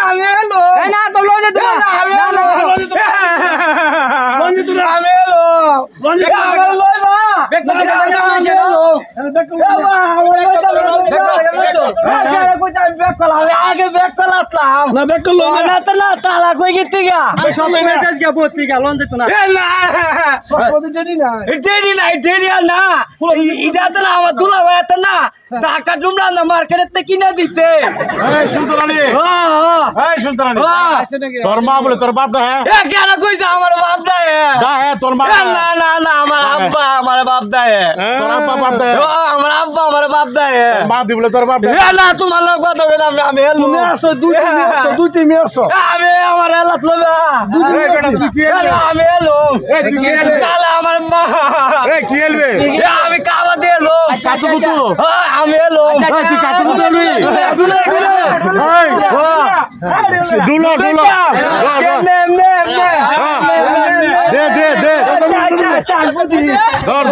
আমি এলো না তো লজে তো আমি এলো রঞ্জিত আমি এলো রঞ্জিত আমার লই মা আগে ব্যাগ কলাম না ব্যাগ করলো না তো না তালা কই গেছি গা সব মেসেজ গা বতি গা লন দিত না ডেরি না এটা তো না আমার দুলা ভাই তো না টাকা ডুমরা না মার্কেটের থেকে কিনে দিতে এই সুলতানি এই সুলতানি তোর মা বলে তোর বাপ হ্যাঁ এ কেন কইছে আমার বাপ দা হ্যাঁ তোর মা না আমার আব্বা আমার বাপ দা তোর আব্বা বাপ আমার আব্বা আমার বাপ দা মা দি বলে তোর বাপ না তোমার লোক কথা কই আমি তুমি আসো দুটি মে আসো আমি আমার এলাত লবে আমি এলো তাহলে আমার মা কি এলবে আমি কাবা দিয়ে এলো কাতু কুতু আমি এলো তুই কাতু কুতু এলবি ডুলো দে ধর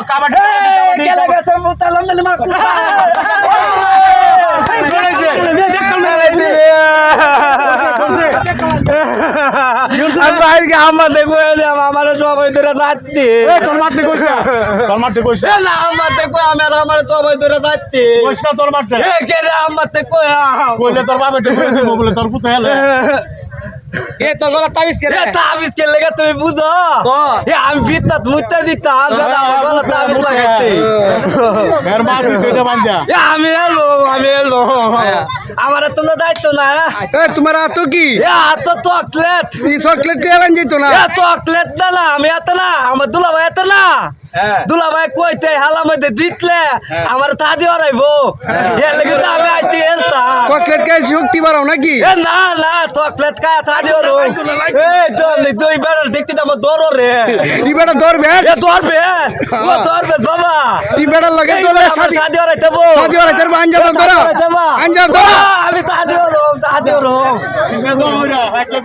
কাবাডি কেলা গেছে মুতালাম না মা আমার দেখো আমার সবাই ধরে যাচ্ছি তোর মাঠে কইছে না আমার দেখো আমার সবাই ধরে যাচ্ছি কইছে তোর মাঠে কে রে আমার দেখো কইলে তোর বাবা টেকে দিব বলে তোর পুতে হেলে এ তোর গলা তাবিজ করে তাবিজ কে লেগে তুমি বুঝো আমি বিদ্যা মুইতে দিতাম দাদা আমার গলা তাবিজ লাগাইতে এর মা দিছে এটা বান্দা আমি এলো আমার তোমরা দায়িত্ব না তোমার এত কি এত চকলেট চকলেট কে আলান যেত না চকলেট না আমি এত না আমার দুলা ভাই এত না দুলা ভাই কইতে হালা মধ্যে জিতলে আমার তাদি হারাইবো এর লেগে তো আমি আইতে এলতাম চকলেট কে শক্তি বাড়াও নাকি না চকলেট খায় তাদি হারো এই দুই বেড়ার দেখতে তো আমার দৌড় রে ই বেটা ধরবে ধরবে বাবা ই বেটার লাগে চলে সাদি হারাইতে সাদি আর তোর আঞ্জা ধরো আঞ্জা ধরো আমি তাদি হারো কিসে তো হইরা একটা